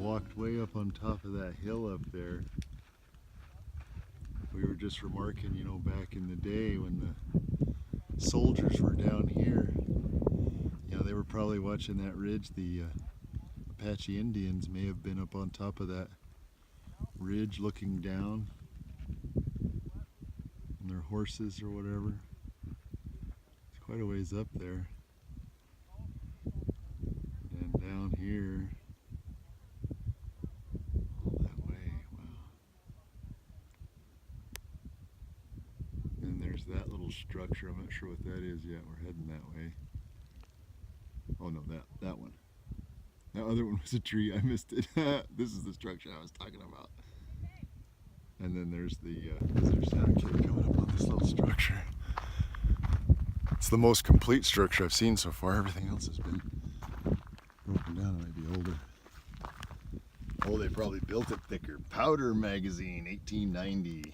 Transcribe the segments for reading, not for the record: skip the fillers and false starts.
walked way up on top of that hill up there. We were just remarking, you know, back in the day when the soldiers were down here, you know, they were probably watching that ridge. The Apache Indians may have been up on top of that ridge looking down on their horses or whatever. It's quite a ways up there. And down here, all that way, wow. And there's that little structure. I'm not sure what that is yet. We're heading that way. Oh no, that one. That other one was a tree. I missed it. This is the structure I was talking about. And then there's the visitor center. Kid coming up on this little structure. It's the most complete structure I've seen so far. Everything else has been broken down. It might be older. Oh, they probably built it thicker. Powder magazine, 1890.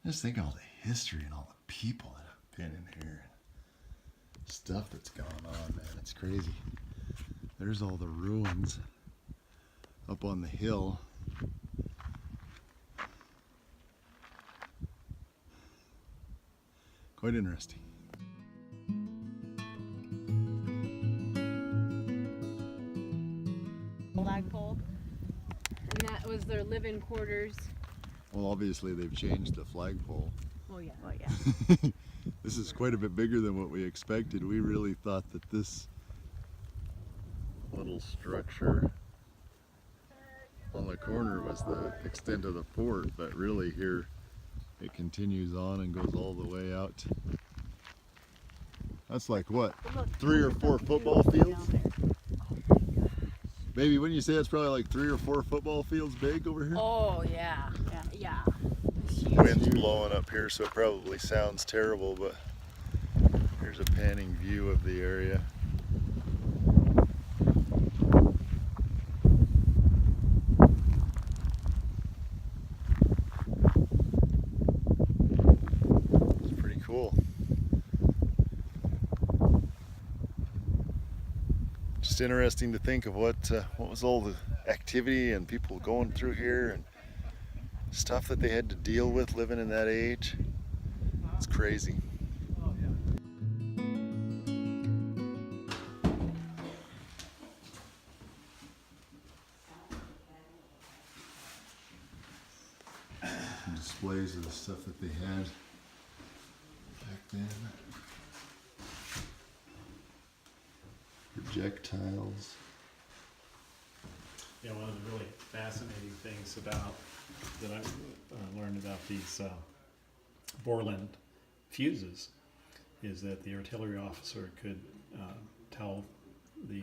Just think of all the history and all the people that have been in here. Stuff that's gone on, man. It's crazy. There's all the ruins up on the hill. Quite interesting. Flagpole. And that was their living quarters. Well, obviously they've changed the flagpole. Oh yeah. Oh yeah. This is quite a bit bigger than what we expected. We really thought that this little structure on the corner was the extent of the fort, but really here it continues on and goes all the way out. That's like what, 3 or 4 football fields? Baby, wouldn't you say that's probably like 3 or 4 football fields big over here? Oh yeah, yeah. Wind's blowing up here, so it probably sounds terrible, but here's a panning view of the area. It's pretty cool. Just interesting to think of what was all the activity and people going through here and stuff that they had to deal with living in that age. It's crazy. Some displays of the stuff that they had back then. Projectiles. Yeah, one of the really fascinating things about that I've learned about these Borland fuses is that the artillery officer could tell the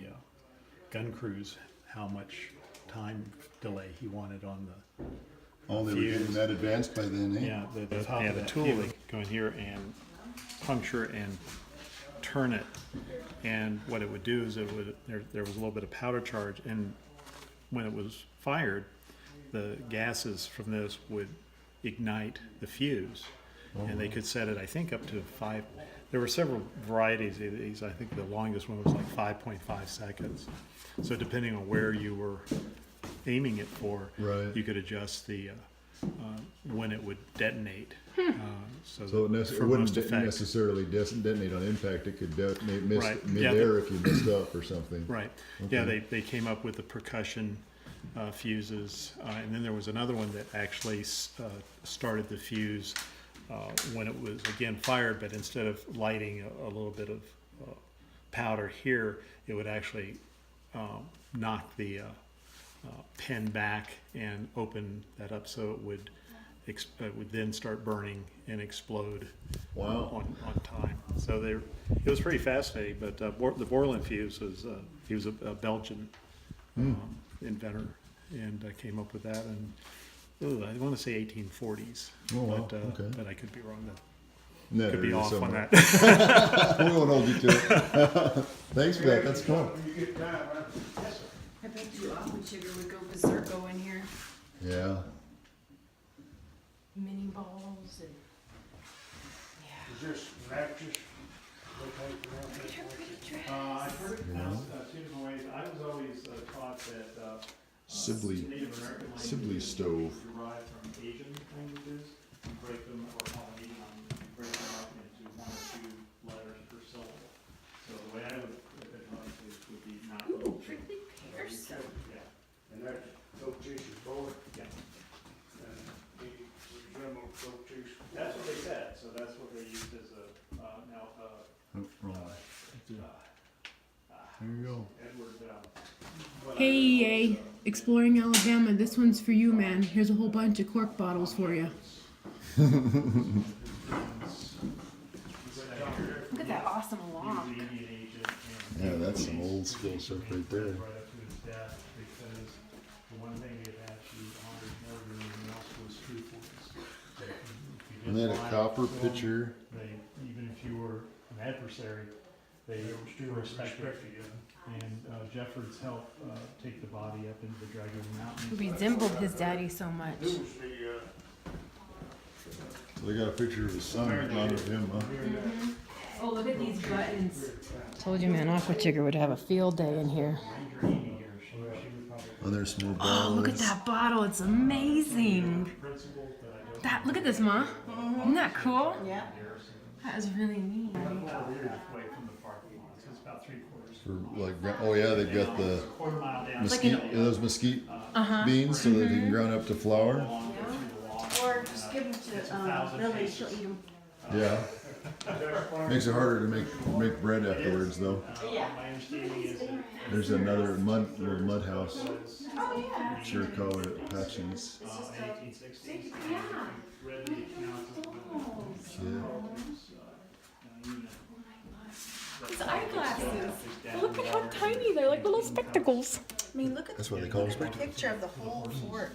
gun crews how much time delay he wanted on the Oh, they were getting that advanced by then, eh? Yeah, the top of the tool would go in here and puncture and turn it, and what it would do is it would there was a little bit of powder charge, and when it was fired, the gases from this would ignite the fuse, and they could set it, I think, up to 5. There were several varieties of these. I think the longest one was like 5.5 seconds. So depending on where you were aiming it for, right, you could adjust the when it would detonate. So it wouldn't necessarily detonate on impact. It could detonate mid-air if you messed up or something. Right. Okay. Yeah, they came up with the percussion fuses, and then there was another one that actually started the fuse when it was again fired, but instead of lighting a little bit of powder here, it would actually knock the pin back and open that up, so it would then start burning and explode. Wow. on time. So it was pretty fascinating. But the Borland Fuse was he was a Belgian inventor, and came up with that. And I want to say 1840s. Oh, wow. Okay. But I could be wrong. That could be off somewhere on that. We won't hold you to it. Thanks for that. That's cool. I bet you awfully sugar would go berserk in here. Yeah. Baptist, they take it out that way. I've heard it pronounced two different ways. I was always taught that Sibley, Native American Sibley languages stove. derived from Asian languages. You break them, or Polynesian, you break them up into one or two letters per syllable. So the way I would look at it would be not. Ooh, prickly pears. Yeah, And that's Cochise boy, yeah. and he resembled Cochise. That's what they said, so that's what they used as a, now, Oh, wrong. There you go. Edward, Hey, EA, Exploring Alabama, this one's for you, man. Here's a whole bunch of cork bottles for you. Look at that awesome lock. Yeah, that's some old school stuff right there. Right up to his death, because the one thing they had actually honored more than anything else was truthfulness. And they had a copper pitcher. Even if you were an adversary, they still respected you. And Jeffords helped take the body up into the Dragon Mountains. He resembled his daddy so much. Who was the, So they got a picture of his son in front of him, huh? Oh, look at these buttons. Told you, man, Aqua Chigger would have a field day in here. Oh, there's some more Oh, bottles. look at that bottle. It's amazing. That. Look at this, Ma. Isn't that cool? Yeah. That is really neat. Away from the parking lot, so it's about 3/4. For like, oh yeah, they've got the Quarter mile down. mesquite, those mesquite beans so that they can ground up to flour. Or just give them to Lily, she'll eat them. Yeah. Makes it harder to make bread afterwards, though. Yeah. My understanding is that There's another little mud house. Oh, yeah. Sure call it Apaches. in 1860s, read the accounts of These eyeglasses. Look at how tiny they're, like little spectacles. I mean, look at That's what they call the them. picture of the whole fort.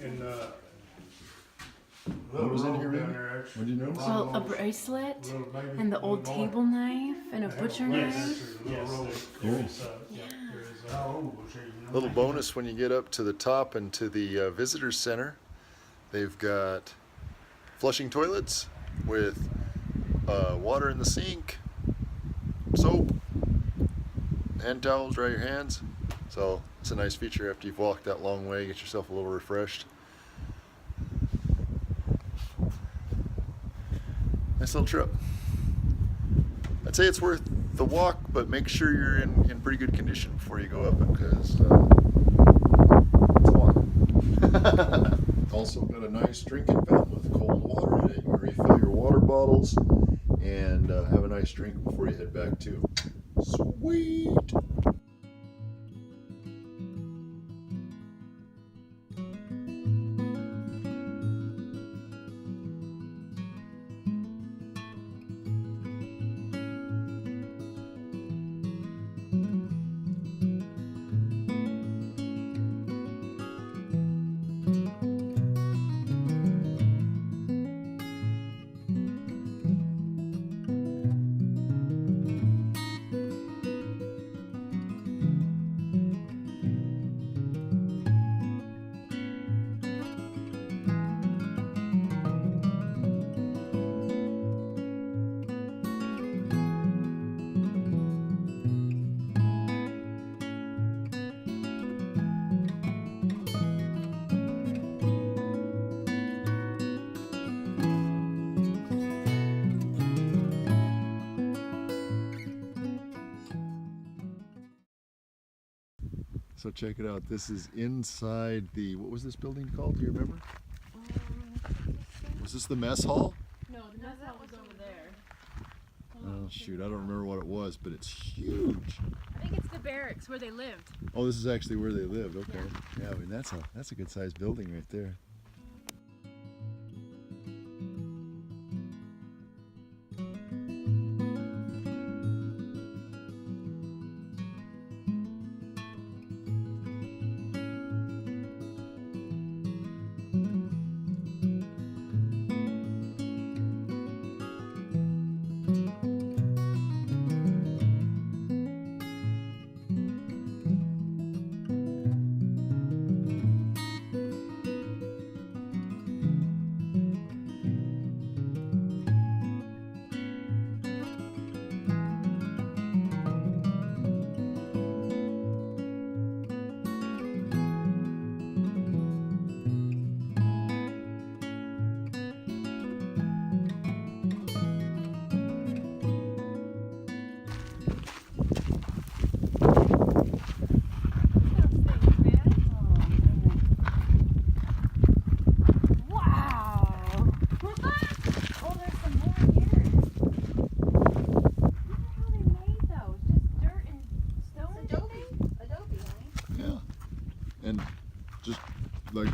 in, What was in here, down Randy? there, actually. What'd you notice? Well, a bracelet Little baby, and the old little boy. table knife and a butcher knife. Actually, Yes, little roll. there is, yeah, there is, How old was he? You know? Little bonus when you get up to the top and to the visitors center, they've got flushing toilets with water in the sink, soap, hand towels, dry your hands. So it's a nice feature after you've walked that long way, get yourself a little refreshed. Nice little trip. I'd say it's worth the walk, but make sure you're in pretty good condition before you go up it, because it's a walk. Also got a nice drinking fountain with cold water in it. You can refill your water bottles and have a nice drink before you head back too. Sweet! So check it out. This is inside the, what was this building called? Do you remember? Was this the mess hall? No, the mess hall was over there. Oh shoot, I don't remember what it was, but it's huge. I think it's the barracks where they lived. Oh, this is actually where they lived. Okay. Yeah, I mean that's a good sized building right there.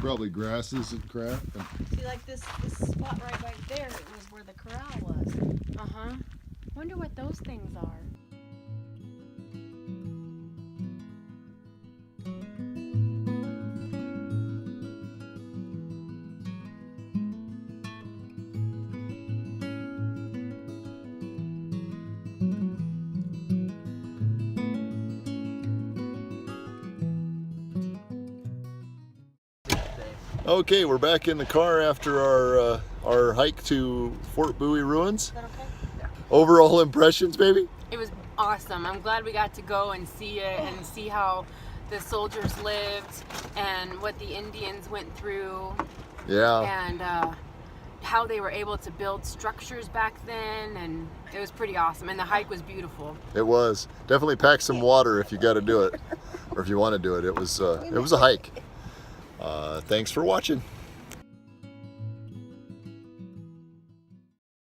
probably grasses and crap. See, like this spot right there, it was where the corral was. Uh-huh. Wonder what those things are. Okay, we're back in the car after our hike to Fort Bowie ruins. Is that okay? Overall impressions, baby? It was awesome. I'm glad we got to go and see it and see how the soldiers lived and what the Indians went through Yeah. and how they were able to build structures back then, and it was pretty awesome. And the hike was beautiful. It was. Definitely pack some water if you got to do it, or if you want to do it. It was a hike. Thanks for watching.